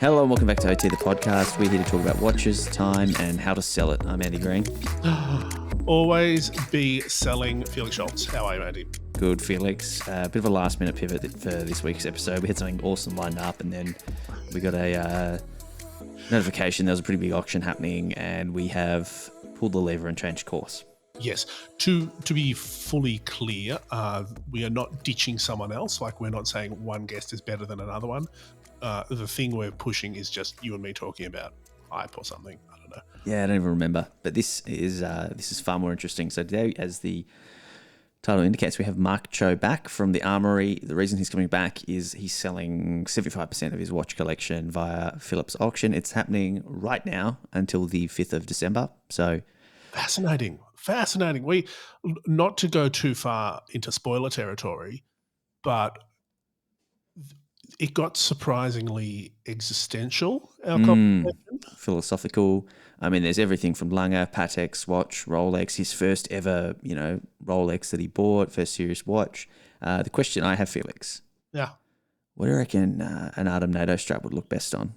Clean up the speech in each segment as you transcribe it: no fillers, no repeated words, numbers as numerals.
Hello and welcome back to OT, the podcast. We're here to talk about watches, time, and how to sell it. I'm Andy Green. Always be selling. Felix Schultz. How are you, Andy? Good, Felix. Bit of a last-minute pivot for this week's episode. We had something awesome lined up, and then we got a notification there was a pretty big auction happening, and we have pulled the lever and changed course. Yes. To be fully clear, we are not ditching someone else. Like, we're not saying one guest is better than another one. The thing we're pushing is just you and me talking about hype or something. I don't know. Yeah, I don't even remember. But this is far more interesting. So today, as the title indicates, we have Mark Cho back from the Armoury. The reason he's coming back is he's selling 75% of his watch collection via Phillips auction. It's happening right now until the 5th of December. So Fascinating. We, not to go too far into spoiler territory, but it got surprisingly existential, our conversation. Philosophical. I mean, there's everything from Lange, Patek watch, Rolex, his first ever, Rolex that he bought, first serious watch. The question I have, Felix. Yeah. What do you reckon an Artem NATO strap would look best on?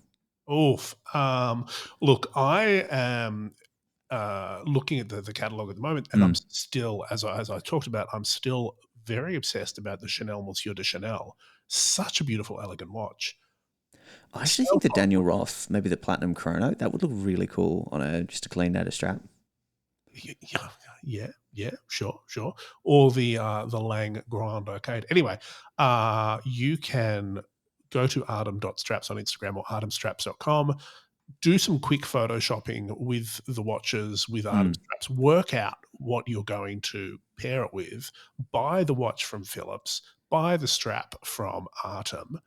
Oof. Look, I am looking at the catalogue at the moment, and I'm still, as I talked about, I'm still very obsessed about the Chanel Monsieur de Chanel. Such a beautiful, elegant watch. I actually think the Daniel Roth, maybe the Platinum Chrono, that would look really cool on just a clean NATO strap. Yeah, sure. Or the Lang Grand Arcade. Anyway, you can go to artem.straps on Instagram or artemstraps.com. Do some quick photoshopping with the watches, with Artem straps. Work out what you're going to pair it with. Buy the watch from Phillips. Buy the strap from Artem.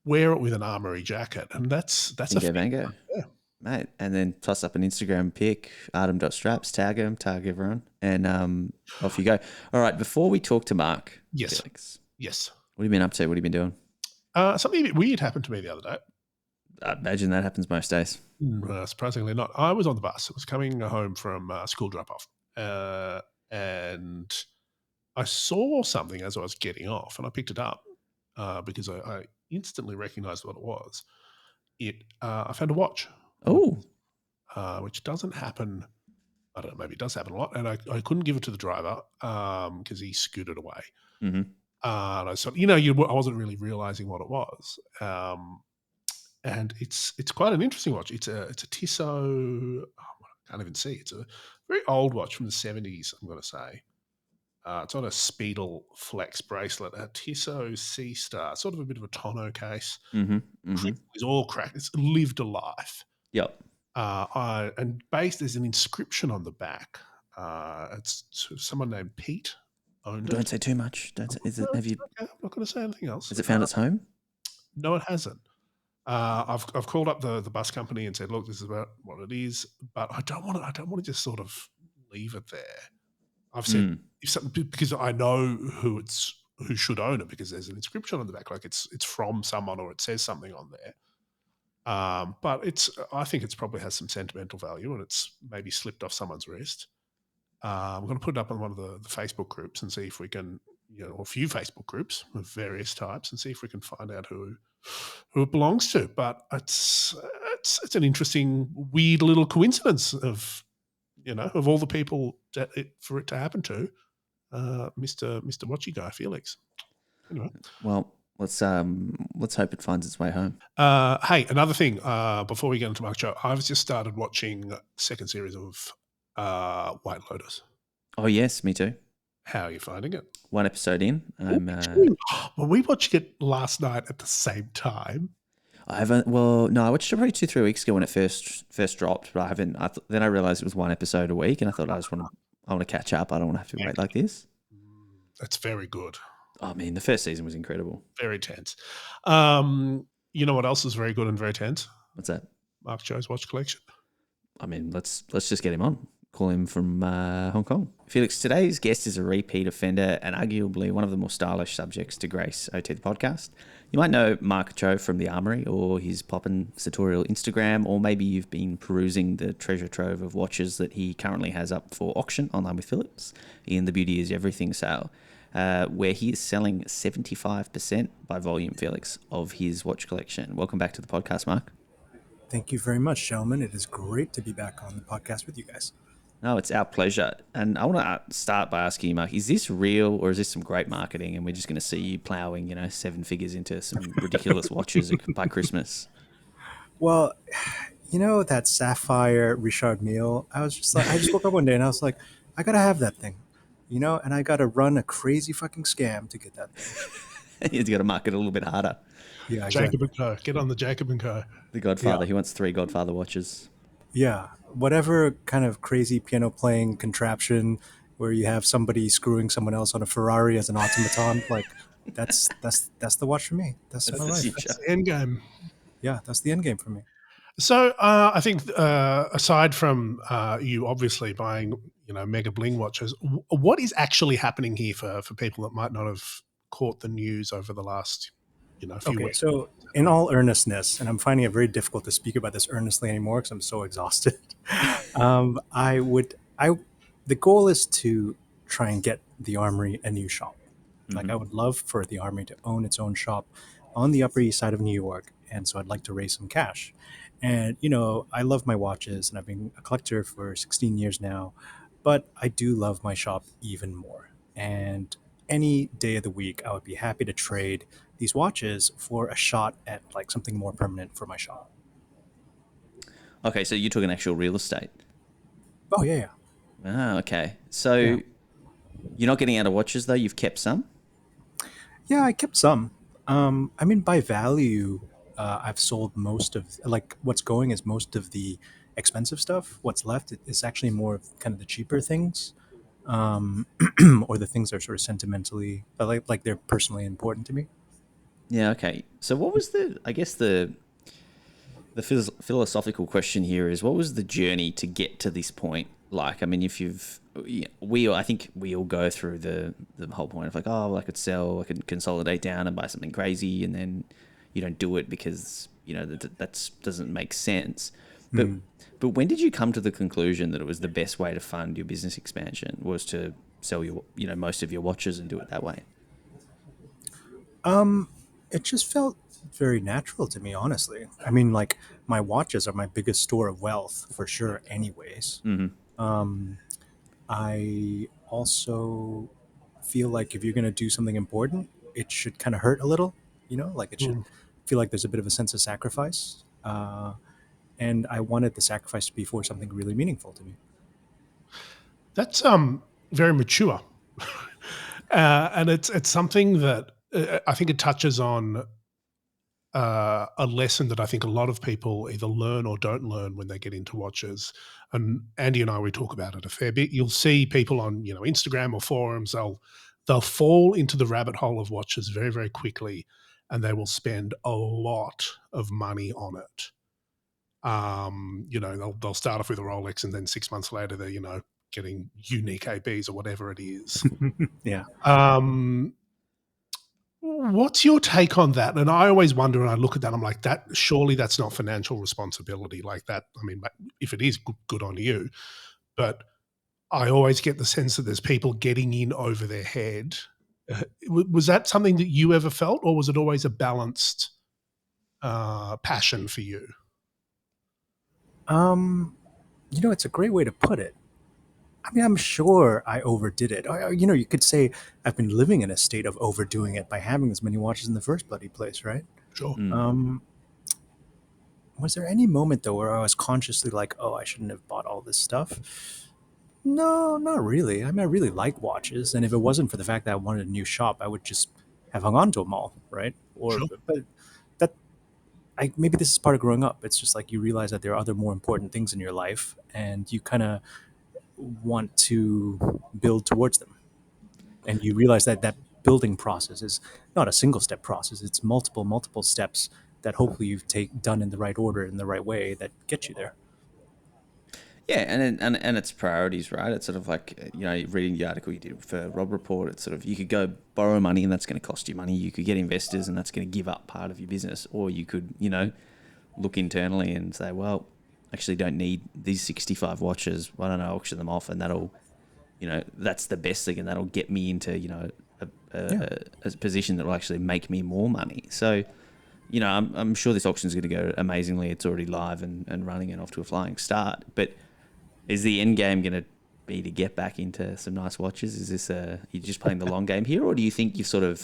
Wear it with an Armoury jacket, and that's Bingo. Yeah. Mate, and then toss up an Instagram pic, artem.straps, tag him, tag everyone, and off you go. All right, before we talk to Mark, yes, Felix, yes, what have you been up to? What have you been doing? Something a bit weird happened to me the other day. I imagine that happens most days. Surprisingly not. I was on the bus. I was coming home from school drop-off, and I saw something as I was getting off, and I picked it up because I instantly recognized what it was. I found a watch. Oh. Which doesn't happen. I don't know, maybe it does happen a lot. And I couldn't give it to the driver because he scooted away. Mm-hmm. And I thought, I wasn't really realizing what it was. And it's quite an interesting watch. It's a Tissot. I can't even see. It's a very old watch from the 70s, I'm going to say. It's on a Speedle Flex bracelet, a Tissot C Star, sort of a bit of a tonneau case. It's all cracked. It's lived a life. Yep. And there's an inscription on the back. It's someone named Pete owned it. Don't say too much. I'm not going to say anything else. Has it found its home? No, it hasn't. I've called up the bus company and said, look, this is about what it is, but I don't want to just sort of leave it there. I've said because I know who should own it, because there's an inscription on the back, like it's from someone, or it says something on there. But I think it's probably has some sentimental value, and it's maybe slipped off someone's wrist. I'm going to put it up on one of the Facebook groups and see if we can, or a few Facebook groups of various types, and see if we can find out who it belongs to. But it's an interesting, weird little coincidence of all the people for it to happen to, Mr. Watchy Guy Felix. Anyway, well, let's hope it finds its way home. Hey, another thing before we get into Mark Cho, I've just started watching second series of White Lotus. Oh yes, me too. How are you finding it? One episode in. Well, we watched it last night at the same time. I watched it probably 2-3 weeks ago when it first dropped, but I haven't. Then I realized it was one episode a week, and I thought I want to catch up. I don't want to have to wait like this. That's very good. I mean, the first season was incredible. Very tense. You know what else is very good and very tense? What's that? Mark Cho's watch collection. I mean, let's just get him on. Call him from Hong Kong. Felix, today's guest is a repeat offender and arguably one of the more stylish subjects to grace OT the podcast. You might know Mark Cho from the Armoury or his poppin' sartorial Instagram, or maybe you've been perusing the treasure trove of watches that he currently has up for auction online with Phillips in the Beauty is Everything sale. where he is selling 75% by volume, Felix, of his watch collection. Welcome back to the podcast, Mark. Thank you very much, gentlemen. It is great to be back on the podcast with you guys. No, it's our pleasure. And I want to start by asking you, Mark, is this real or is this some great marketing and we're just going to see you plowing, 7 figures into some ridiculous watches by Christmas? Well, that sapphire Richard Mille, I just woke up one day and I was like, I got to have that thing, and I got to run a crazy fucking scam to get that thing. He's got to market a little bit harder. Yeah, exactly. Jacob & Co. Get on the Jacob & Co. The Godfather. Yeah. He wants 3 Godfather watches. Yeah. Whatever kind of crazy piano playing contraption where you have somebody screwing someone else on a Ferrari as an automaton, like that's the watch for me. That's my life. That's the end game. Yeah, that's the end game for me. So I think aside from you obviously buying, mega bling watches, what is actually happening here for people that might not have caught the news over the last few weeks? So in all earnestness, and I'm finding it very difficult to speak about this earnestly anymore because I'm so exhausted. The goal is to try and get the Armoury a new shop. Mm-hmm. Like I would love for the Armoury to own its own shop on the Upper East Side of New York. And so I'd like to raise some cash. And, I love my watches and I've been a collector for 16 years now, but I do love my shop even more. And any day of the week, I would be happy to trade these watches for a shot at like something more permanent for my shop. Okay, so you took an actual real estate. Oh, yeah. Ah, okay. So You're not getting out of watches though? You've kept some? Yeah, I kept some. By value, I've sold most of, like, what's going is most of the expensive stuff. What's left is actually more of kind of the cheaper things, or the things that are sort of sentimentally, like they're personally important to me. Yeah, okay. So what was the philosophical question here is, what was the journey to get to this point? Like, I mean, I think we all go through the whole point of like, oh, well, I could sell, I could consolidate down and buy something crazy, and then you don't do it because that doesn't make sense. But when did you come to the conclusion that it was the best way to fund your business expansion was to sell your most of your watches and do it that way? It just felt very natural to me, honestly. I mean, like, my watches are my biggest store of wealth for sure anyways. Mm-hmm. I also feel like if you're going to do something important, it should kind of hurt a little, like it should feel like there's a bit of a sense of sacrifice. And I wanted the sacrifice to be for something really meaningful to me. That's very mature. And it's something that I think it touches on a lesson that I think a lot of people either learn or don't learn when they get into watches. And Andy and I, we talk about it a fair bit. You'll see people on Instagram or forums, they'll fall into the rabbit hole of watches very, very quickly, and they will spend a lot of money on it. They'll start off with a Rolex, and then 6 months later they're getting unique ABs or whatever it is. Yeah. What's your take on that? And I always wonder, and I look at that, I'm like, surely that's not financial responsibility like that. I mean, if it is, good on you. But I always get the sense that there's people getting in over their head. Was that something that you ever felt, or was it always a balanced passion for you? It's a great way to put it. I mean, I'm sure I overdid it. You could say I've been living in a state of overdoing it by having as many watches in the first bloody place, right? Sure. Was there any moment, though, where I was consciously like, oh, I shouldn't have bought all this stuff? No, not really. I mean, I really like watches. And if it wasn't for the fact that I wanted a new shop, I would just have hung on to them all, right? Sure. But maybe this is part of growing up. It's just like you realize that there are other more important things in your life, and you kind of want to build towards them, and you realize that building process is not a single step process. It's multiple steps that hopefully you've done in the right order, in the right way, that get you there. Yeah, and it's priorities, right? It's sort of like, reading the article you did for Rob Report, it's sort of, you could go borrow money and that's going to cost you money. You could get investors and that's going to give up part of your business, or you could look internally and say, well, actually don't need these 65 watches. Why don't I auction them off? And that'll, that's the best thing, and that'll get me into, Yeah. a position that will actually make me more money. So, I'm sure this auction is going to go amazingly. It's already live and running and off to a flying start. But is the end game going to be to get back into some nice watches? Is this you're just playing the long game here, or do you think you've Oh,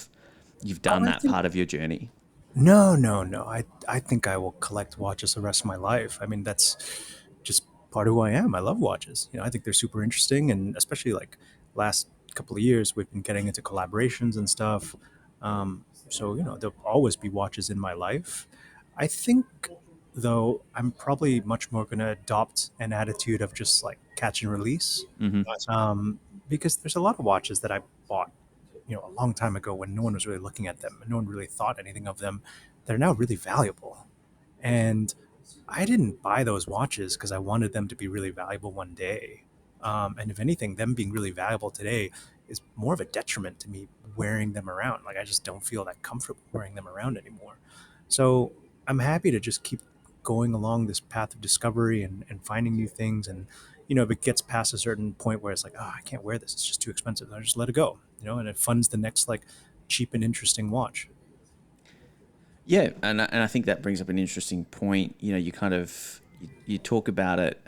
done I that think part of your journey? no, no, no. I think I will collect watches the rest of my life. I mean, that's just part of who I am. I love watches. I think they're super interesting, and especially like last couple of years, we've been getting into collaborations and stuff. So there'll always be watches in my life. I think though I'm probably much more going to adopt an attitude of just like catch and release, Mm-hmm. Nice. because there's a lot of watches that I bought a long time ago when no one was really looking at them and no one really thought anything of them. They're now really valuable. And I didn't buy those watches because I wanted them to be really valuable one day. And if anything, them being really valuable today is more of a detriment to me wearing them around. Like I just don't feel that comfortable wearing them around anymore. So I'm happy to just keep going along this path of discovery and finding new things. And if it gets past a certain point where it's like, oh, I can't wear this, it's just too expensive, I just let it go. And it funds the next like cheap and interesting watch. Yeah, and I think that brings up an interesting point. You kind of you talk about it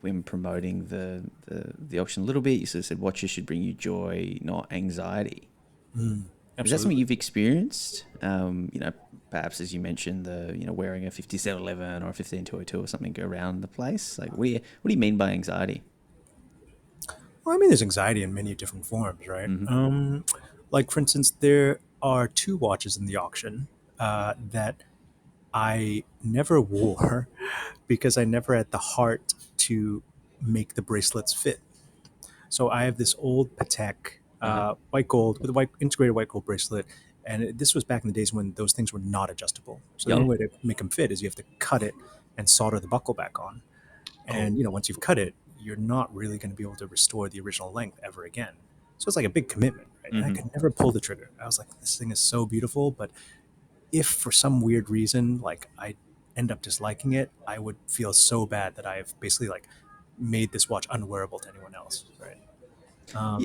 when promoting the auction a little bit. You sort of said watches should bring you joy, not anxiety. Mm, Is that something absolutely. you've experienced? Perhaps as you mentioned, wearing a 5711 or a 15202 or something around the place. Like, what do you mean by anxiety? Well, I mean, there's anxiety in many different forms, right? Mm-hmm. Like, for instance, there are two watches in the auction that I never wore because I never had the heart to make the bracelets fit. So I have this old Patek Uh huh. white gold with a white integrated white gold bracelet, and this was back in the days when those things were not adjustable. So the Yep. only way to make them fit is you have to cut it and solder the buckle back on. Oh, And once you've cut it, you're not really going to be able to restore the original length ever again. So it's like a big commitment, right? And I Mm-hmm. could never pull the trigger. I was like, this thing is so beautiful, but if for some weird reason, like I end up disliking it, I would feel so bad that I've basically like made this watch unwearable to anyone else, right?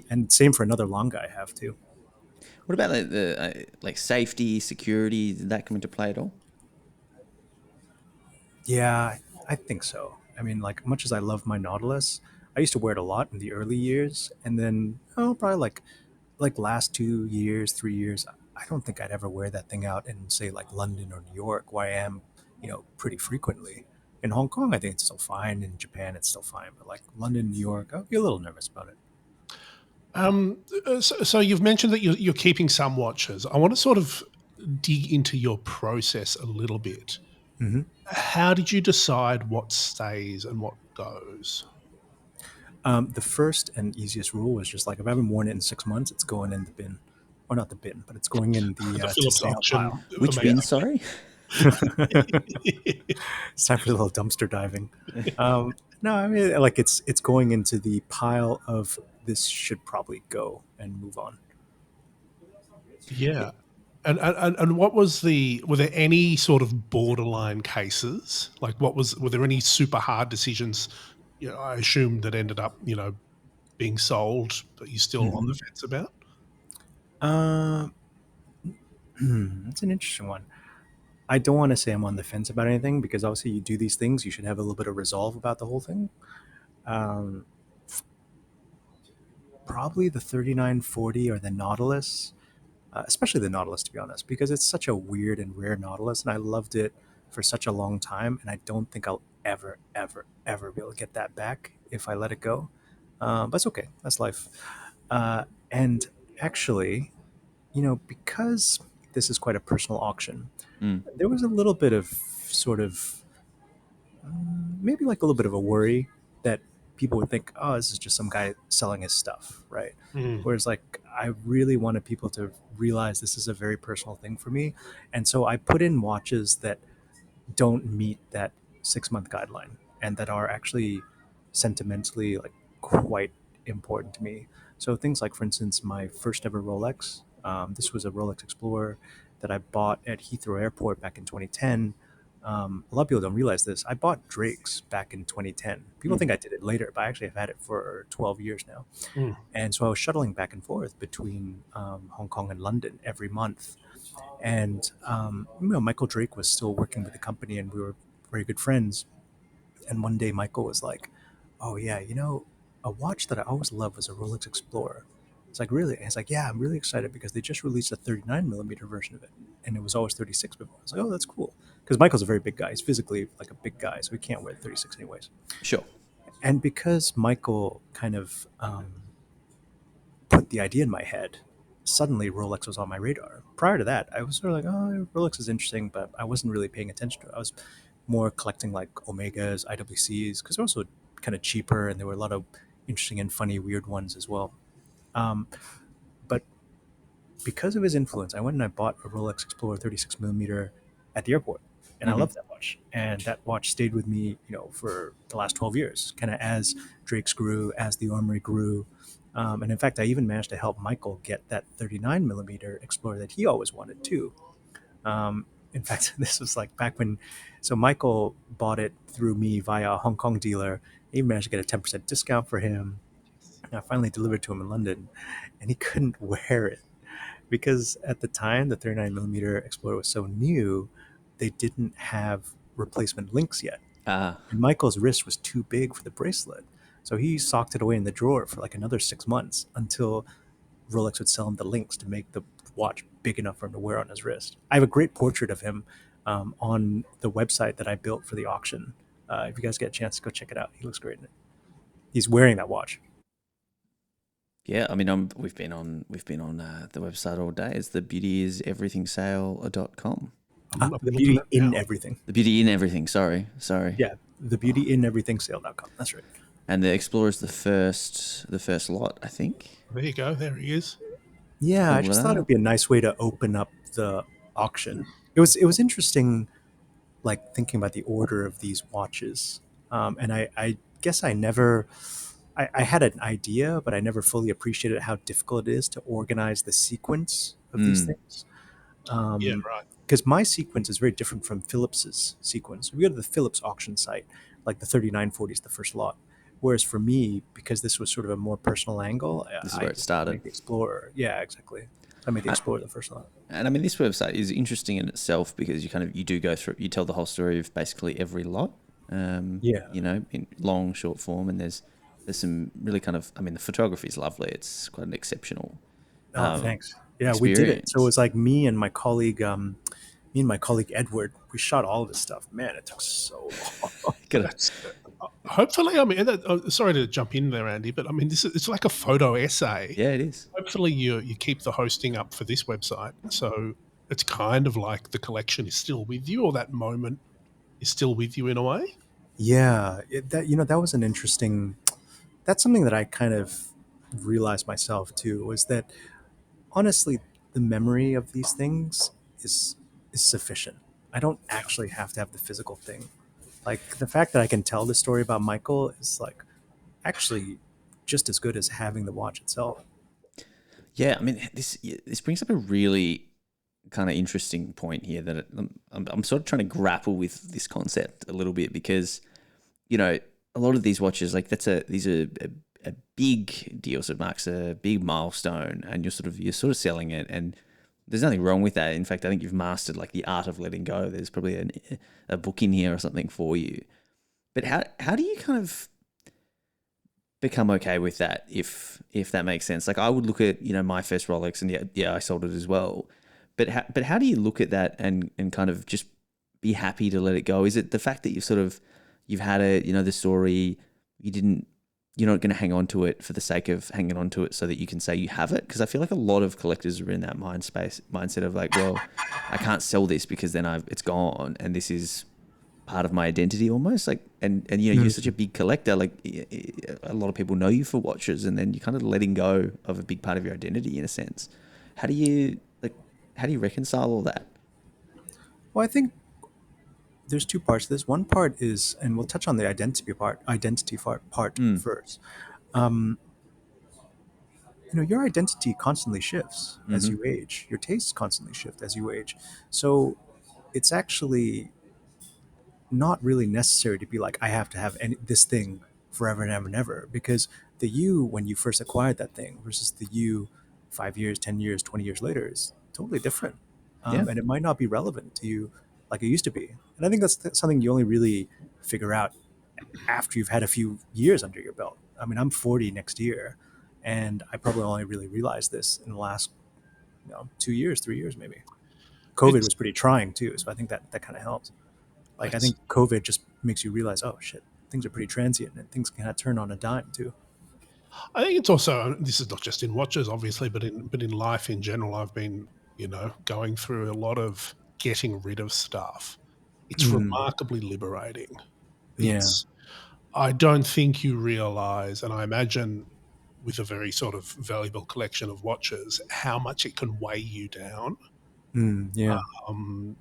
And same for another Longa I have too. What about like safety, security? Did that come into play at all? Yeah, I think so. I mean, like much as I love my Nautilus, I used to wear it a lot in the early years, and then probably like last 2 years, 3 years, I don't think I'd ever wear that thing out in say like London or New York, where I am, pretty frequently. In Hong Kong, I think it's still fine. In Japan, it's still fine. But like London, New York, I'll be a little nervous about it. so you've mentioned that you're keeping some watches. I want to sort of dig into your process a little bit. Hmm. How did you decide what stays and what goes? The first and easiest rule was just like if I haven't worn it in 6 months, it's going in the bin, or not the bin, but it's going in the The to Phillips stay out auction, pile. Which bin? Sorry. It's time for a little dumpster diving. No, I mean like it's going into the pile of this should probably go and move on. Yeah. And what was were there any sort of borderline cases? Like were there any super hard decisions, I assume that ended up, being sold that you're still on the Mhm. fence about? Um, that's an interesting one. I don't want to say I'm on the fence about anything because obviously you do these things, you should have a little bit of resolve about the whole thing. Um, Probably the 3940 or the Nautilus, especially the Nautilus, to be honest, because it's such a weird and rare Nautilus, and I loved it for such a long time, and I don't think I'll ever, ever, ever be able to get that back if I let it go. But it's okay. That's life. And actually, because this is quite a personal auction, Mm. there was a little bit of sort of maybe like a little bit of a worry that people would think, oh, this is just some guy selling his stuff, right? Mm. Whereas, like, I really wanted people to realize this is a very personal thing for me. And so I put in watches that don't meet that 6 month guideline and that are actually sentimentally like quite important to me. So things like, for instance, my first ever Rolex. This was a Rolex Explorer that I bought at Heathrow Airport back in 2010. A lot of people don't realize this. I bought Drake's back in 2010. People think I did it later, but I actually have had it for 12 years now. Mm. And so I was shuttling back and forth between Hong Kong and London every month. And Michael Drake was still working with the company, and we were very good friends. And one day, Michael was like, "Oh yeah, a watch that I always loved was a Rolex Explorer." It's like, really? And he's like, "Yeah, I'm really excited because they just released a 39 millimeter version of it, and it was always 36 before." I was like, "Oh, that's cool," because Michael's a very big guy. He's physically like a big guy, so he can't wear 36 anyways. Sure. And because Michael kind of put the idea in my head, suddenly Rolex was on my radar. Prior to that, I was sort of like, "Oh, Rolex is interesting," but I wasn't really paying attention to it. I was more collecting like Omegas, IWCs, because they're also kind of cheaper, and there were a lot of interesting and funny, weird ones as well. Um, but because of his influence, I went and I bought a Rolex Explorer 36 millimeter at the airport, and I Mm-hmm. loved that watch. And that watch stayed with me, for the last 12 years, kind of as Drake's grew, as the Armoury grew. And in fact, I even managed to help Michael get that 39 millimeter Explorer that he always wanted too. In fact, this was like back when, so Michael bought it through me via a Hong Kong dealer. I even managed to get a 10% discount for him. And I finally delivered to him in London, and he couldn't wear it because at the time the 39 millimeter Explorer was so new, they didn't have replacement links yet. Ah, And Michael's wrist was too big for the bracelet. So he socked it away in the drawer for like another 6 months until Rolex would sell him the links to make the watch big enough for him to wear on his wrist. I have a great portrait of him on the website that I built for the auction. If you guys get a chance, go check it out. He looks great in it. He's wearing that watch. yeah. I mean, we've been on the website all day. It's the beautyis everythingsale.com. I'm The looking beauty at it in now. everything. The beauty in everything. Sorry. Yeah, the beauty in everything sale.com. That's right. And the Explorer is the first lot, I think. There you go. There he is. Yeah, I Pull it just thought it'd up. be a nice way to open up the auction. It was interesting, like thinking about the order of these watches, and I guess I had an idea, but I never fully appreciated how difficult it is to organize the sequence of these Mm, things. Yeah, Um, right. because my sequence is very different from Phillips's sequence. We go to the Phillips auction site, like the 3940 is the first lot. Whereas for me, because this was sort of a more personal angle, this is I where it decided to started. make the Explorer. Yeah, exactly. So I made the Uh, Explorer the first lot. And I mean, this website is interesting in itself because you do go through, you tell the whole story of basically every lot, Yeah. in long, short form. And there's some really kind of, I mean, the photography is lovely. It's quite an exceptional Oh, thanks. Yeah, we did it. So it experience. was like me and my colleague Edward. We shot all of this stuff. Man, it took so long. Gotta, That's hopefully. I mean, sorry to jump in there, Andy, but I mean, it's like a photo essay. yeah, it is. Hopefully, you keep the hosting up for this website, so it's kind of like the collection is still with you, or that moment is still with you in a way. Yeah, that was an interesting. That's something that I kind of realized myself too. Was that honestly, the memory of these things is is sufficient. I don't Yeah. actually have to have the physical thing. Like the fact that I can tell the story about Michael is like actually just as good as having the watch itself. Yeah, I mean, this brings up a really kind of interesting point here that I'm sort of trying to grapple with this concept a little bit because a lot of these watches, like these are a big deal. So it marks a big milestone, and you're sort of selling it, and there's nothing wrong with that. In fact, I think you've mastered like the art of letting go. There's probably a book in here or something for you. But how do you kind of become okay with that if that makes sense? Like I would look at my first Rolex, and yeah, I sold it as well. But how do you look at that and kind of just be happy to let it go? Is it the fact that you've had it, the story, you're not going to hang on to it for the sake of hanging on to it so that you can say you have it? Because I feel like a lot of collectors are in that mindset of like, well, I can't sell this because then it's gone, and this is part of my identity almost. Like, and you're such a big collector. Like, a lot of people know you for watches, and then you're kind of letting go of a big part of your identity in a sense. How do you like? How do you reconcile all that? Well, I think there's two parts to this. One part is, and we'll touch on the identity part Mm, first. Um, your identity constantly shifts as mm-hmm. you age. Your tastes constantly shift as you age. So it's actually not really necessary to be like, I have to have this thing forever and ever and ever, because the you when you first acquired that thing versus the you 5 years, 10 years, 20 years later is totally different. Yeah. And it might not be relevant to you like it used to be. And I think that's something you only really figure out after you've had a few years under your belt. I mean, I'm 40 next year, and I probably only really realized this in the last 2 years, 3 years maybe. COVID It's was pretty trying too, so I think that kind of helps. Like, I it's think COVID just makes you realize, oh shit, things are pretty transient and things can kind of turn on a dime too. I think it's also, this is not just in watches, obviously, but in life in general. I've been, going through a lot of getting rid of stuff. It's Mm, remarkably liberating. yeah. It's I don't think you realize, and I imagine with a very sort of valuable collection of watches, how much it can weigh you down. Yeah. Um,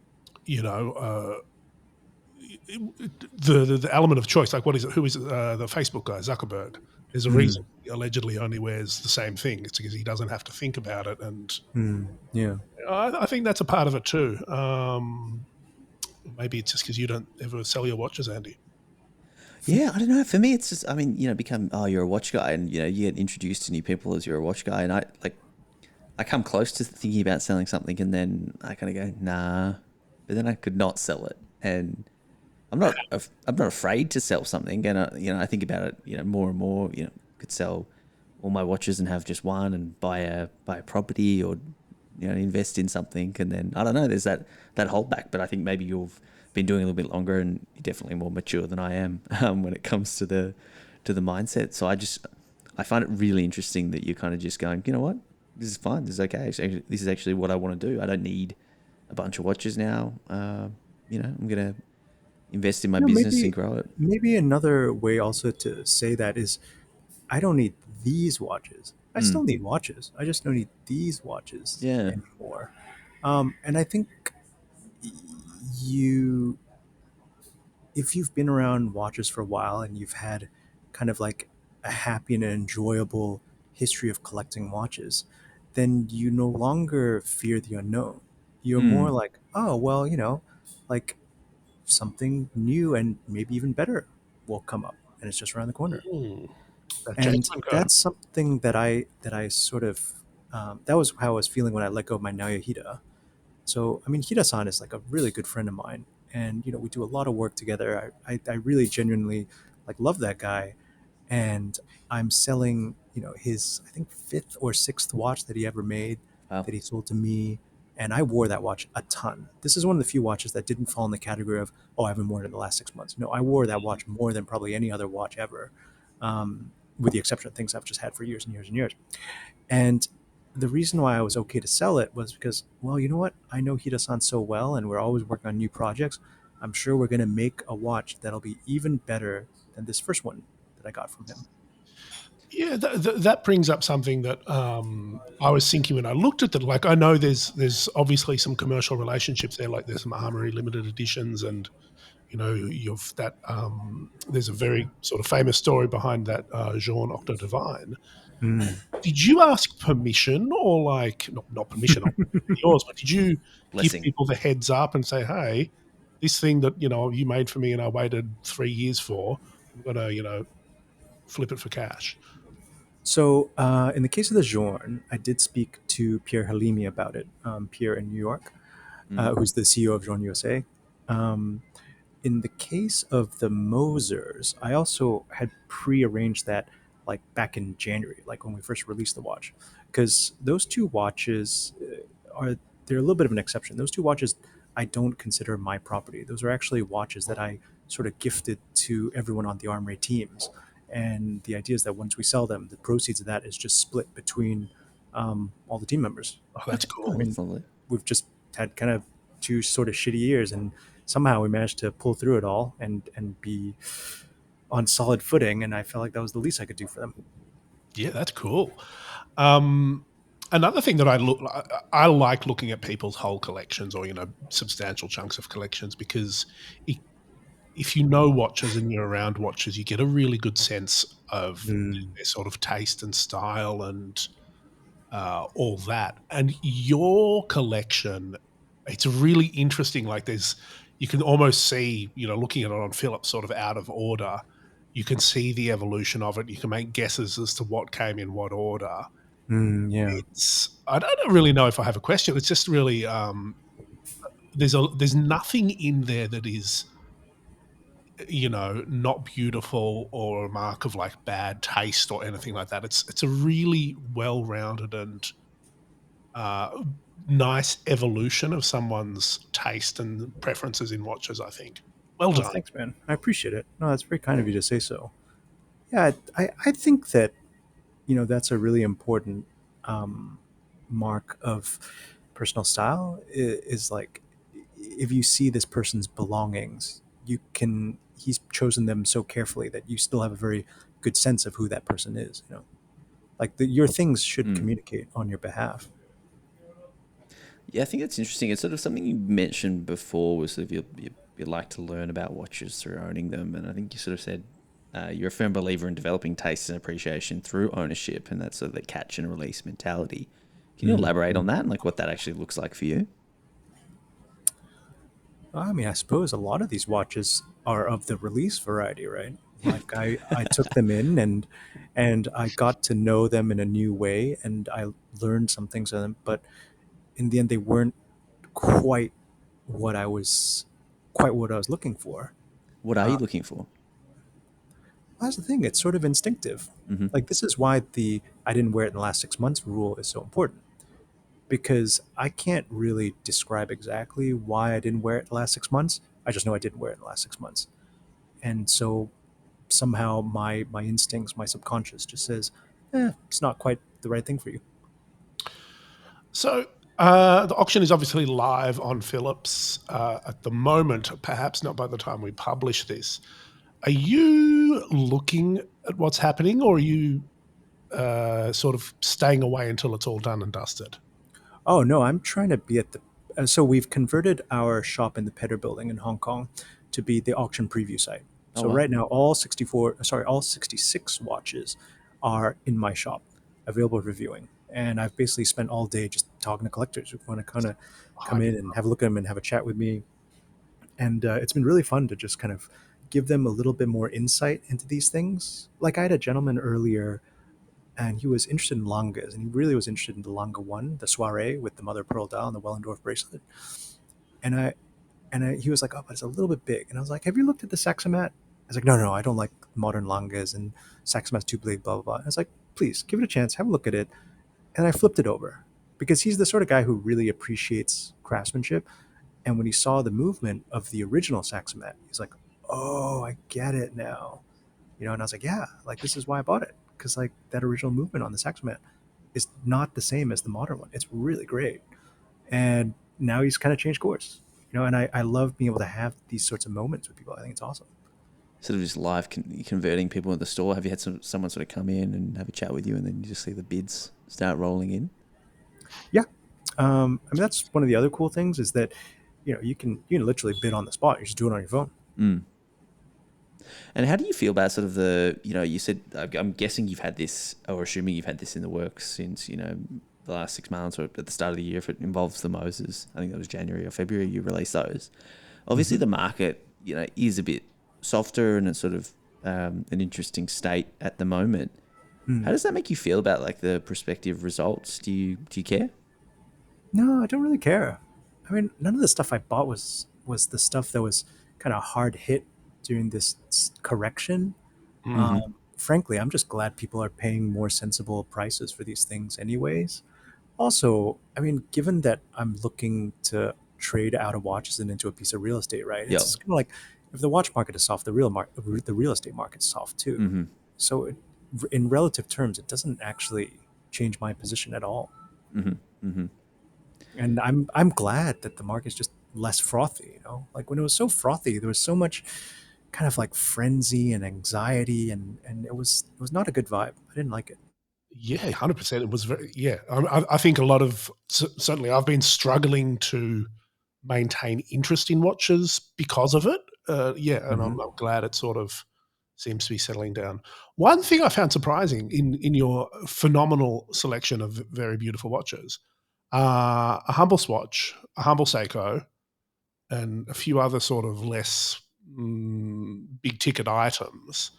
you know, the element of choice, like what is it? Who is it? The Facebook guy, Zuckerberg. There's a reason Mm, he allegedly only wears the same thing. It's because he doesn't have to think about it, and yeah. I think that's a part of it too. Maybe it's just because you don't ever sell your watches, Andy. Yeah, I don't know. For me, it's just, I mean, become, oh, you're a watch guy, and you get introduced to new people as you're a watch guy, and I come close to thinking about selling something, and then I kind of go, nah, but then I could not sell it, and I'm not afraid to sell something, and I think about it, more and more, could sell all my watches and have just one, and buy a property, or invest in something, and then I don't know. There's that holdback, but I think maybe you've been doing a little bit longer, and you're definitely more mature than I am when it comes to the mindset. So I find it really interesting that you're kind of just going, you know what, this is fine, this is okay. This is actually what I want to do. I don't need a bunch of watches now. I'm gonna invest in my business and Maybe grow it. another way also to say that is, I don't need these watches. I Mm. still need watches. I just don't need these watches Yeah. anymore. And I think you if you've been around watches for a while and you've had kind of like a happy and enjoyable history of collecting watches, then you no longer fear the unknown. You're more Mm. like, oh, well, like something new and maybe even better will come up and it's just around the corner. Hmm. That And Jason code. that's something that I sort of that was how I was feeling when I let go of my Naoya. So, I mean, Hida-san is like a really good friend of mine, and we do a lot of work together. I really genuinely like love that guy, and I'm selling his, I think, fifth or sixth watch that he ever made, Wow. that he sold to me, and I wore that watch a ton. This is one of the few watches that didn't fall in the category of, oh, I haven't worn it in the last 6 months. No, I wore that watch more than probably any other watch ever, with the exception of things I've just had for years and years and years. And the reason why I was okay to sell it was because, well, you know what? I know Hida-san so well, and we're always working on new projects. I'm sure we're going to make a watch that'll be even better than this first one that I got from him. Yeah, that brings up something that I was thinking when I looked at it. Like, I know there's obviously some commercial relationships there. Like, there's some Armoury limited editions, and you've that. There's a very sort of famous story behind that Jean Octo Divine. Mm. Did you ask permission, or like not permission, obviously yours, but did you give Blessing. people the heads up and say, "Hey, this thing that you made for me and I waited 3 years for, I'm gonna flip it for cash." So, in the case of the Journe, I did speak to Pierre Halimi about it, Pierre in New York, Mm. who's the CEO of Journe USA. Um, in the case of the Mosers, I also had pre-arranged that like back in January, like when we first released the watch, because those two watches are they're a little bit of an exception. Those two watches I don't consider my property. Those are actually watches that I sort of gifted to everyone on the Armoury teams. And the idea is that once we sell them, the proceeds of that is just split between all the team members. Oh, that's I cool. mean, That's lovely. we've just had kind of two sort of shitty years, and somehow we managed to pull through it all and be on solid footing. And I felt like that was the least I could do for them. Yeah, that's cool. Um, Another thing that I like looking at people's whole collections, or substantial chunks of collections, because it, if you know watches and you're around watches, you get a really good sense of Mm. their sort of taste and style and all that. And your collection, it's really interesting. Like, you can almost see, looking at it on Phillips sort of out of order, you can see the evolution of it. You can make guesses as to what came in what order. Yeah. I don't really know if I have a question. It's just really there's nothing in there that is not beautiful or a mark of like bad taste or anything like that. It's a really well-rounded and nice evolution of someone's taste and preferences in watches, I think. Well Oh, done. thanks, man. I appreciate it. No, that's very kind of you to say so. Yeah, I think that that's a really important um, mark of personal style. Is like if you see this person's belongings, he's chosen them so carefully that you still have a very good sense of who that person is. Like your things should communicate on your behalf. Yeah, I think that's interesting. It's sort of something you mentioned before was sort of you like to learn about watches through owning them. And I think you sort of said you're a firm believer in developing taste and appreciation through ownership, and that's sort of the catch and release mentality. Can you elaborate on that and like what that actually looks like for you? I mean, I suppose a lot of these watches are of the release variety, right? Like I took them in and I got to know them in a new way and I learned some things of them, but in the end they weren't quite what I was quite what I was looking for. What are you looking for? That's the thing, it's sort of instinctive. Like this is why the I didn't wear it in the last 6 months rule is so important. Because I can't really describe exactly why I didn't wear it the last 6 months. I just know I didn't wear it in the last 6 months. And so somehow my instincts, my subconscious just says, it's not quite the right thing for you. So the auction is obviously live on Phillips at the moment, perhaps not by the time we publish this. Are you looking at what's happening, or are you sort of staying away until it's all done and dusted? Oh no, I'm trying to be at the. So we've converted our shop in the Pedder Building in Hong Kong to be the auction preview site. Oh, So wow. right now, all 66 watches are in my shop, available reviewing. And I've basically spent all day just talking to collectors who want to kind of come in and have a look at them and have a chat with me. And it's been really fun to just kind of give them a little bit more insight into these things. Like I had a gentleman earlier and he was interested in Langas, and he really was interested in the Langa one, the soiree with the mother pearl dial and the Wellendorf bracelet. And he was like, "Oh, but it's a little bit big." And I was like, "Have you looked at the Saxomat?" I was like, "No, I don't like modern Langas and Saxomat's two blade, blah blah blah." I was like, "Please give it a chance, have a look at it." And I flipped it over because he's the sort of guy who really appreciates craftsmanship. And when he saw the movement of the original Saxomat, he's like, "Oh, I get it now." And I was like, "Yeah, like this is why I bought it, because like that original movement on the Saxomat is not the same as the modern one. It's really great." And now he's kind of changed course. And I love being able to have these sorts of moments with people. I think it's awesome. Sort of just live converting people in the store. Have you had someone sort of come in and have a chat with you, and then you just see the bids start rolling in? Yeah. I mean, that's one of the other cool things is that, you can literally bid on the spot. You just do it on your phone. And how do you feel about sort of you said, I'm guessing you've had this, or assuming you've had this in the works since, the last 6 months or at the start of the year, if it involves the Moses. I think that was January or February you released those. Obviously, the market, is a bit softer and it's sort of an interesting state at the moment. How does that make you feel about like the prospective results? Do you care? No, I don't really care. I mean, none of the stuff I bought was the stuff that was kind of hard hit during this correction. Frankly, I'm just glad people are paying more sensible prices for these things, anyways. Also, I mean, given that I'm looking to trade out of watches and into a piece of real estate, right? Yeah. It's kind of like if the watch market is soft, the real estate market's soft too. So, in relative terms, it doesn't actually change my position at all. And I'm glad that the market's just less frothy. Like when it was so frothy, there was so much kind of like frenzy and anxiety, and it was not a good vibe. I didn't like it. Yeah, 100%. It was very, yeah. I think a lot of, certainly I've been struggling to maintain interest in watches because of it. Yeah, and I'm glad it sort of seems to be settling down. One thing I found surprising in your phenomenal selection of very beautiful watches, a humble swatch, a humble Seiko, and a few other sort of less big ticket items.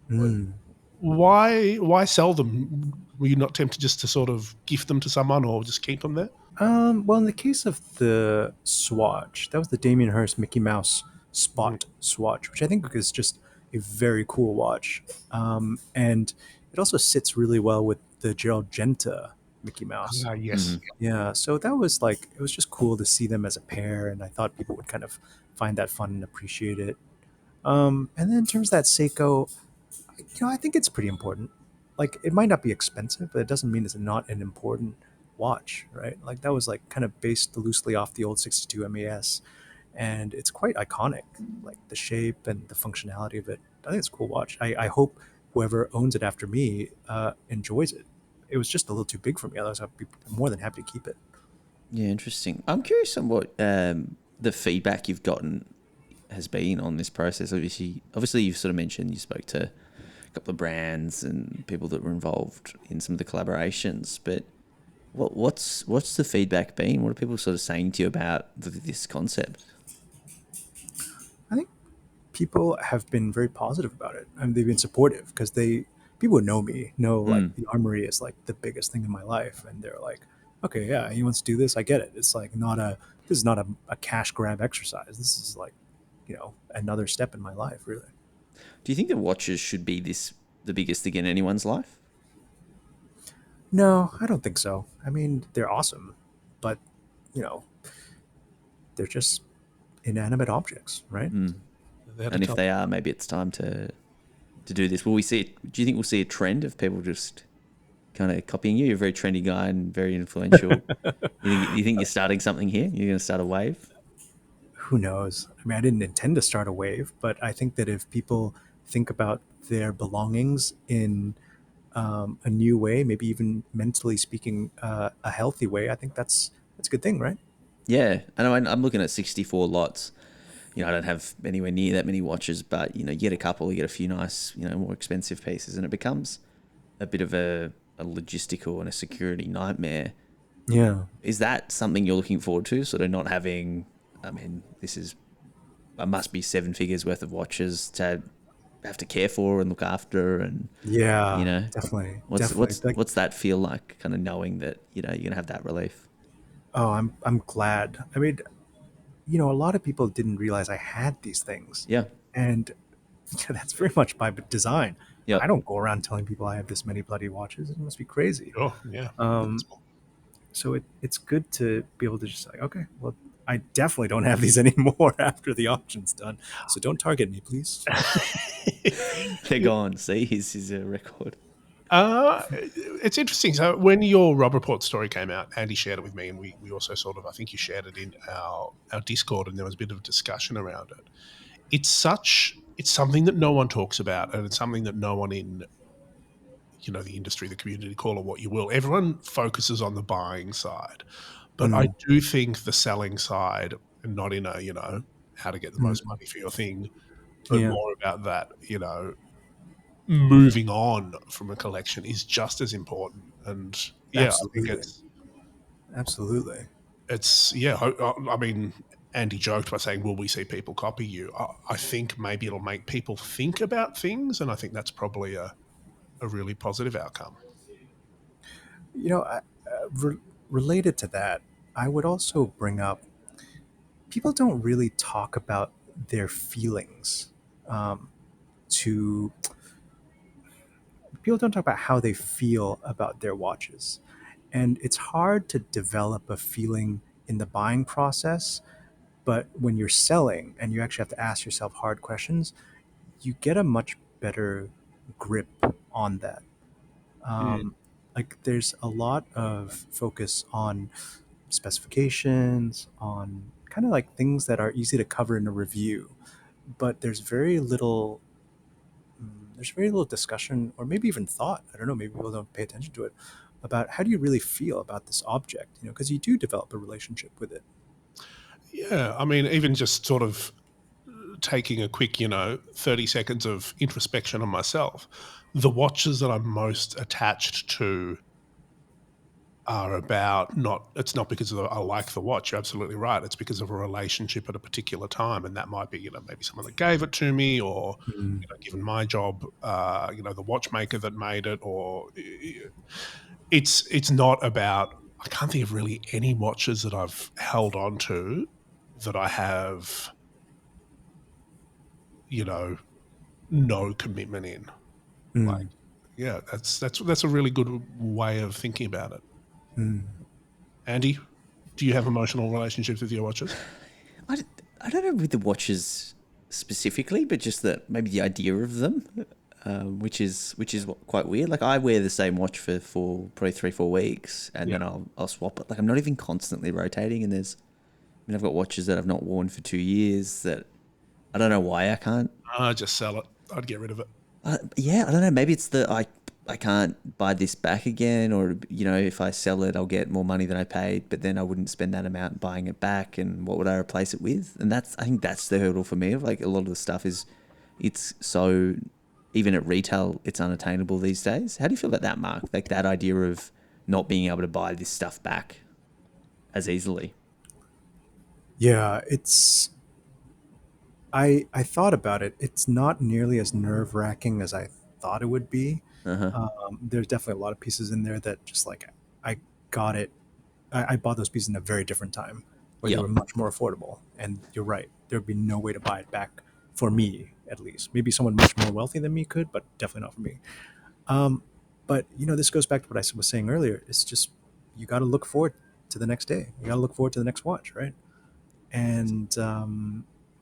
Mm. Why sell them? Were you not tempted just to sort of gift them to someone or just keep them there? Well, in the case of the swatch, that was the Damien Hirst Mickey Mouse Mhm. Spot swatch, which I think is just a very cool watch. And it also sits really well with the Gerald Genta Mickey Mouse. Ah, yes. Mhm. Yeah, so that was like, it was just cool to see them as a pair, and I thought people would kind of find that fun and appreciate it. And then in terms of that Seiko, I think it's pretty important. Like, it might not be expensive, but it doesn't mean it's not an important watch, right? Like, that was like kind of based loosely off the old 62 MAS, and it's quite iconic, like the shape and the functionality of it. I think it's a cool watch. I hope whoever owns it after me enjoys it. It was just a little too big for me, otherwise I'd be more than happy to keep it. Yeah, interesting. I'm curious on what the feedback you've gotten has been on this process. Obviously, you've sort of mentioned you spoke to a couple of brands and people that were involved in some of the collaborations. But what's the feedback been? What are people sort of saying to you about this concept? I think people have been very positive about it. I mean, they've been supportive because people who know me know like Mm. the Armory is like the biggest thing in my life, and they're like, okay, yeah, he wants to do this. I get it. It's like this is not a cash grab exercise. This is like, another step in my life, really. Do you think that watches should be the biggest thing in anyone's life? No, I don't think so. I mean, they're awesome, but you know, they're just inanimate objects, right? Mm. There to And if tell. they are, maybe it's time to do this. Will we see it? Do you think we'll see a trend of people just kind of copying you? You're a very trendy guy and very influential. You think you're starting something here? You're going to start a wave? Who knows? I mean, I didn't intend to start a wave, but I think that if people think about their belongings in a new way, maybe even mentally speaking, a healthy way, I think that's a good thing, right? Yeah, and I'm looking at 64 lots. I don't have anywhere near that many watches, but you get a couple, you get a few nice, more expensive pieces, and it becomes a bit of a logistical and a security nightmare. Yeah, Is that something you're looking forward to? Sort of not having, I mean, I must be 7 figures worth of watches to have to care for and look after, and you yeah, know, definitely, what's definitely. what's Like, what's that feel like? Kind of knowing that you're gonna have that relief. oh, I'm glad. I mean, a lot of people didn't realize I had these things, Yeah, and that's very much by design. yeah. I don't go around telling people I have this many bloody watches. It must be crazy. Sure, yeah. Um, so it's good to be able to just like, okay, well, I definitely don't have these anymore after the auction's done. So don't target me, please. They're gone. See, his a record. It's interesting. So when your Rob Report story came out, Andy shared it with me, and we also sort of, I think you shared it in our Discord, and there was a bit of discussion around it. It's something that no one talks about, and it's something that no one in the industry, the community, call it what you will. Everyone focuses on the buying side, but I Mm, do think the selling side, and not in a how to get the most mm, money for your thing, but yeah, more about that moving on from a collection is just as important. And yeah, I think absolutely, it's yeah. I mean, Andy joked by saying, "Will we see people copy you?" I think maybe it'll make people think about things, and I think that's probably a really positive outcome. you know, I- related to that, I would also bring up people don't really talk about their feelings. Um, to People don't talk about how they feel about their watches, and it's hard to develop a feeling in the buying process. But when you're selling and you actually have to ask yourself hard questions, you get a much better grip on that. Mm, Like, there's a lot of focus on specifications, on kind of like things that are easy to cover in a review, but there's very little discussion or maybe even thought. I don't know, maybe people don't pay attention to it, about how do you really feel about this object, because you do develop a relationship with it. yeah, I mean, even just sort of taking a quick, 30 seconds of introspection on myself, the watches that I'm most attached to are about it's not because I like the watch. You're absolutely right. It's because of a relationship at a particular time. And that might be, maybe someone that gave it to me, or, given my job, the watchmaker that made it, or it's not about, I can't think of really any watches that I've held on to that I have, no commitment in. Like, yeah, that's a really good way of thinking about it. Andy, do you have emotional relationships with your watches? I don't know with the watches specifically, but just that maybe the idea of them, which is quite weird. Like I wear the same watch for probably 3-4 weeks, and then I'll swap it. Like I'm not even constantly rotating. And I've got watches that I've not worn for 2 years that I don't know why I can't. Just sell it. I'd get rid of it. Yeah, I don't know. Maybe it's I can't buy this back again, or if I sell it, I'll get more money than I paid, but then I wouldn't spend that amount buying it back, and what would I replace it with? And I think that's the hurdle for me. Of like a lot of the stuff it's so, even at retail, it's unattainable these days. How do you feel about that, Mark? Like that idea of not being able to buy this stuff back as easily. Yeah, I thought about it. It's not nearly as nerve wracking as I thought it would be. There's definitely a lot of pieces in there that just like I got it. I bought those pieces in a very different time where they Yep. were much more affordable. And you're right, there would be no way to buy it back for me, at least. Maybe someone much more wealthy than me could, but definitely not for me. But this goes back to what I was saying earlier. It's just you got to look forward to the next day. You got to look forward to the next watch, right? And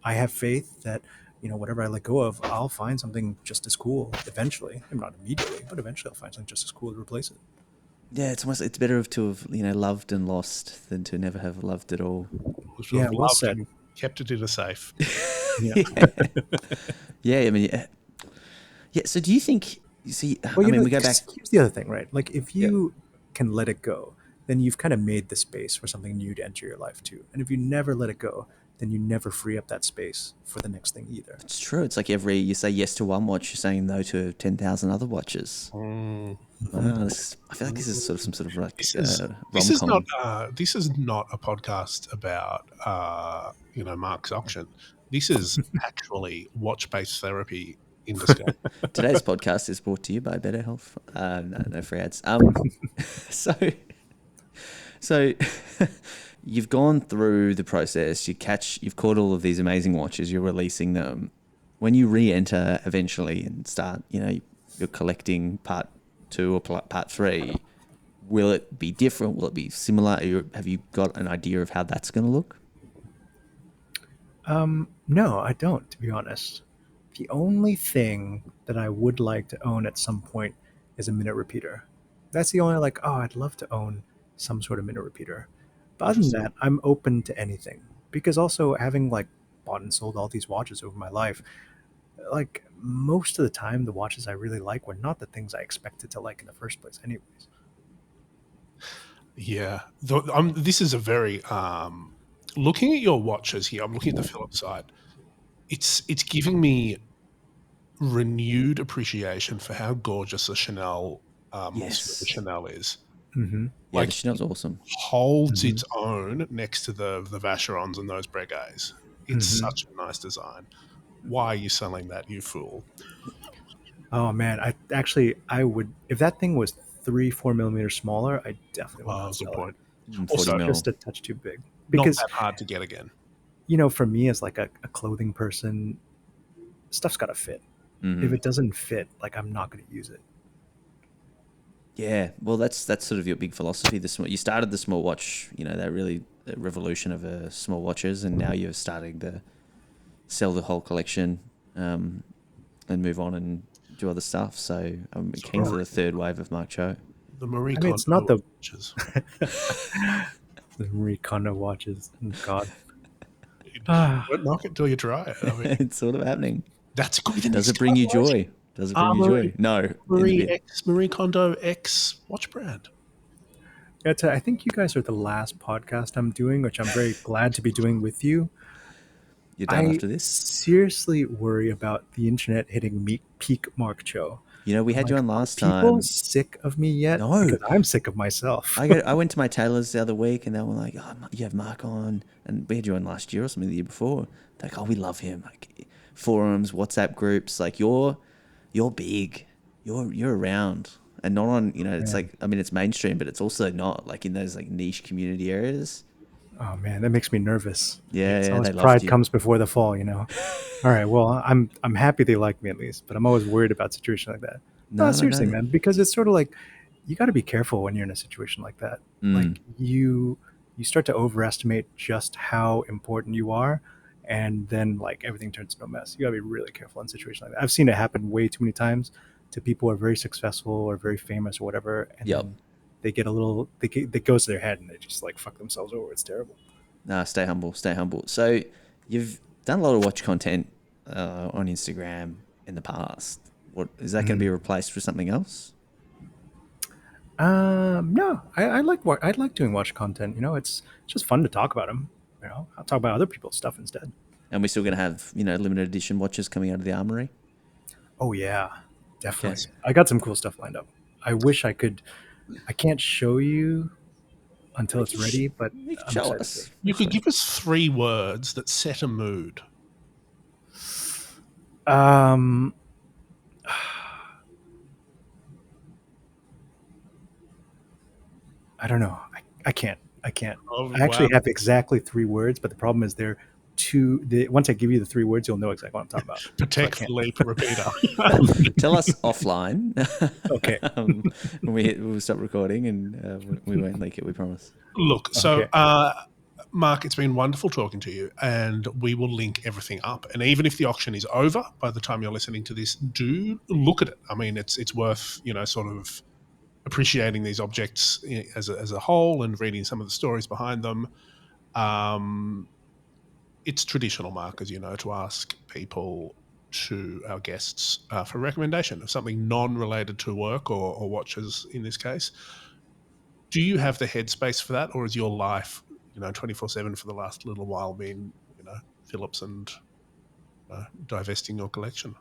I have faith that whatever I let go of, I'll find something just as cool eventually. Maybe not immediately, but eventually I'll find something just as cool to replace it. Yeah, it's better to have loved and lost than to never have loved at all. Yeah, well said. And kept it in a safe. Yeah. Yeah, I mean, yeah. So do you think? You see, Well, we go back. Here's the other thing, right? Like if you can let it go, then you've kind of made the space for something new to enter your life too. And if you never let it go, then you never free up that space for the next thing either. It's true. It's like you say yes to one watch, you're saying no to 10,000 other watches. Wow, I feel like this is sort of some sort of like this is rom-com. This is not a podcast about Mark's auction. This is actually watch-based therapy in disguise. Today's podcast is brought to you by Better Health. No free ads. So you've gone through the process. You've caught all of these amazing watches. You're releasing them. When you re-enter eventually and start, you're collecting part 2 or part 3. Will it be different? Will it be similar? Have you got an idea of how that's going to look? No, I don't, to be honest. The only thing that I would like to own at some point is a minute repeater. That's the only I'd love to own some sort of minute repeater. But other than that, I'm open to anything. Because also having bought and sold all these watches over my life, most of the time the watches I really like were not the things I expected to like in the first place anyways. Yeah. This is a very looking at your watches here, I'm looking at the Phillips side. It's giving me renewed appreciation for how gorgeous a Chanel Yes. Chanel is. Mm-hmm. Yeah, the Chanel's awesome. Holds its own next to the Vacherons and those Breguets. It's such a nice design. Why are you selling that, you fool? Oh man, I would, if that thing was 3-4 millimeters smaller, I definitely would not Good sell point. it. 40 mil. Just a touch too big. Not Because that hard to get again. For me as a clothing person, stuff's got to fit. If it doesn't fit, I'm not going to use it. Yeah, well, that's sort of your big philosophy. You started the small watch, that revolution of small watches, and now you're starting to sell the whole collection and move on and do other stuff. So I'm keen for the third wave of Mark Cho. The Marie Kondo it's not the watches. The Marie Kondo watches. Oh, God. Don't knock it till you try it. It's sort of happening. That's good. Does it bring you joy? Does it bring you joy? No. Marie Kondo X watch brand. Yeah, I think you guys are the last podcast I'm doing, which I'm very glad to be doing with you. You're done after this? Seriously worry about the internet hitting peak Mark Cho. You know, we I'm had you like, on are last people time. sick of me yet? No. Because I'm sick of myself. I went to my tailors the other week, and they were like, "Oh, you have Mark on," and we had you on last year or something the year before. They're like, "Oh, we love him." Like forums, WhatsApp groups, like you're big, you're around, and not on. You know, it's Man. like, I mean, it's mainstream, but it's also not like in those like niche community areas. Oh man, that makes me nervous. Yeah, It's yeah, always they loved pride you. comes before the fall, you know. All right, well, I'm happy they like me at least, but I'm always worried about situations like that. No, No, no, seriously, no. man, because it's sort of like you got to be careful when you're in a situation like that. Mm, Like you start to overestimate just how important you are, and then like everything turns into a mess. You got to be really careful in situations like that. I've seen it happen way too many times to people who are very successful or very famous or whatever, and yep. then they get a little they goes to their head and they just like fuck themselves over. It's terrible. Nah, stay humble, stay humble. So you've done a lot of watch content on Instagram in the past. What is that going to be replaced with something else? No, I like doing watch content. You know, it's just fun to talk about them. You know, I'll talk about other people's stuff instead. And we're still going to have, you know, limited edition watches coming out of the Armoury. Oh yeah, Okay. definitely. I got some cool stuff lined up. I wish I could. I can't show you until it's ready, but You can I'm show excited to. us. You could give us 3 words that set a mood. Um, I don't know. I can't. I can't. Oh, I actually wow. have exactly 3 words, but the problem is they're two. Once I give you the 3 words, you'll know exactly what I'm talking about. So I Protect, can't. leap, repeater. Tell us offline. Okay. When we'll stop recording, and we won't leak it, we promise. Look, so Okay. Mark, it's been wonderful talking to you, and we will link everything up. And even if the auction is over by the time you're listening to this, do look at it. I mean, it's worth, you know, sort of appreciating these objects as a whole and reading some of the stories behind them. It's traditional, Mark, as you know, to ask people, to our guests, for a recommendation of something non-related to work or watches in this case. Do you have the headspace for that, or is your life, you know, 24/7 for the last little while been, you know, Phillips and divesting your collection?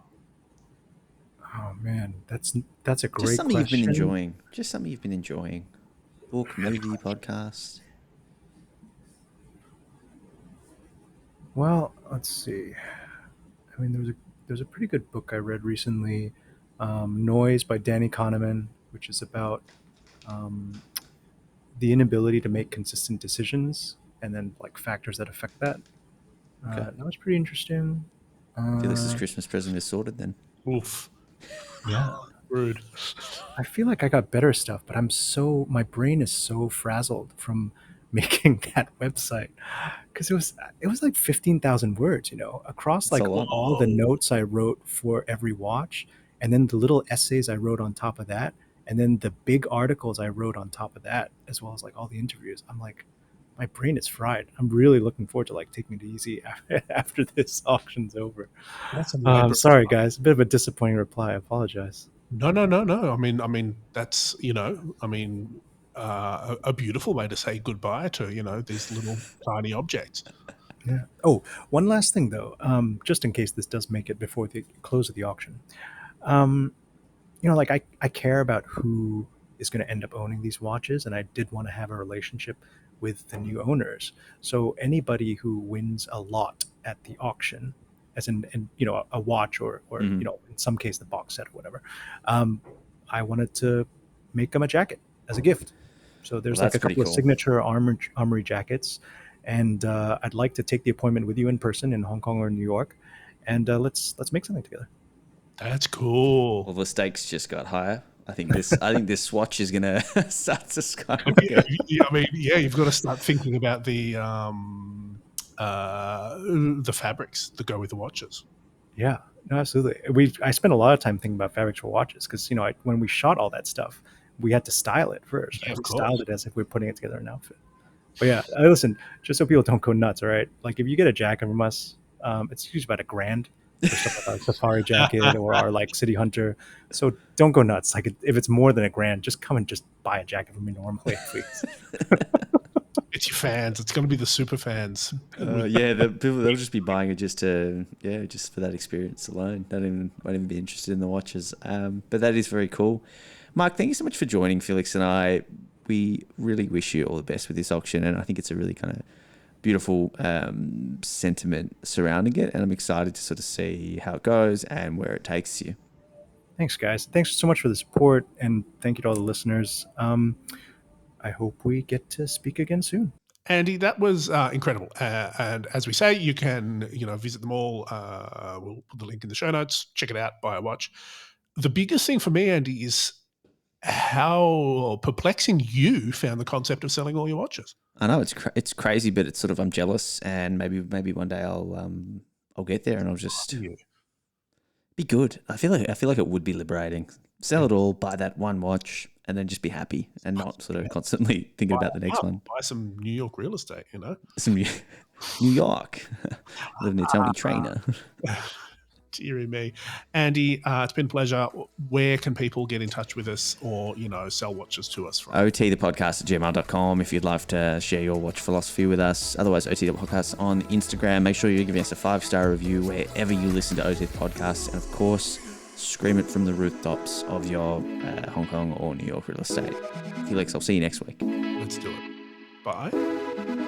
Oh man, that's a Just great something you've been question. enjoying. Just something you've been enjoying. Book, movie, podcast. Well, let's see. I mean, there's a pretty good book I read recently, "Noise" by Danny Kahneman, which is about um, the inability to make consistent decisions and then like factors that affect that. Okay. That was pretty interesting. Felix's Uh, Christmas present is sorted then. Oof. yeah, Rude. I feel like I got better stuff, but my brain is so frazzled from making that website because it was like 15,000 words, you know, across It's a like lot. all the Whoa. notes I wrote for every watch, and then the little essays I wrote on top of that, and then the big articles I wrote on top of that, as well as like all the interviews. I'm like, my brain is fried. I'm really looking forward to like taking it easy after this auction's over. That's a labor. Sorry, guys, a bit of a disappointing reply. I apologize. No, no, no, no. I mean, that's, you know, I mean, a beautiful way to say goodbye to, you know, these little tiny objects. Yeah. Oh, one last thing though, just in case this does make it before the close of the auction. Um, you know, like I care about who is going to end up owning these watches, and I did want to have a relationship with the new owners. So anybody who wins a lot at the auction, as in you know a watch or Mm-hmm. you know in some case the box set or whatever, um, I wanted to make them a jacket as a gift. So Well, there's like that's a pretty couple of cool. signature Armory jackets, and I'd like to take the appointment with you in person in Hong Kong or New York, and let's make something together. That's Well, cool. the stakes just got higher. I think this swatch is gonna start to Have you, skyrocket. I mean, yeah, you've got to start thinking about the fabrics that go with the watches. Yeah, no, absolutely. I spent a lot of time thinking about fabrics for watches because you know when we shot all that stuff, we had to style it first, Yeah, right? of We styled course. it as if we are putting it together in an outfit. But yeah, listen, just so people don't go nuts, all right? Like if you get a jacket from us, it's usually about $1,000 for stuff like our safari jacket or our like city hunter. So don't go nuts. Like if it's more than $1,000, just come and just buy a jacket from me normally, please. It's your fans. It's going to be the super fans. The people, they'll just be buying it just for that experience alone. Won't even be interested in the watches. But that is very cool. Mark, thank you so much for joining Felix and I. We really wish you all the best with this auction, and I think it's a really kind of beautiful sentiment surrounding it, and I'm excited to sort of see how it goes and where it takes you. Thanks, guys. Thanks so much for the support, and thank you to all the listeners. I hope we get to speak again soon. Andy, that was incredible. And as we say, you can visit them all. We'll put the link in the show notes. Check it out, buy a watch. The biggest thing for me, Andy, is how perplexing you found the concept of selling all your watches. I know it's crazy, but it's sort of I'm jealous, and maybe one day I'll get there and I'll just be good. I feel like it would be liberating. Sell it all, buy that one watch, and then just be happy and not sort of constantly thinking about the next one. Buy some New York real estate, Some New York. Live near Tony Trainer. Deary me. Andy, it's been a pleasure. Where can people get in touch with us or, sell watches to us from? otthepodcast@gmail.com if you'd love to share your watch philosophy with us. Otherwise, OT_the_podcast on Instagram. Make sure you're giving us a 5-star review wherever you listen to OT the Podcast. And of course, scream it from the rooftops of your Hong Kong or New York real estate. Felix, I'll see you next week. Let's do it. Bye.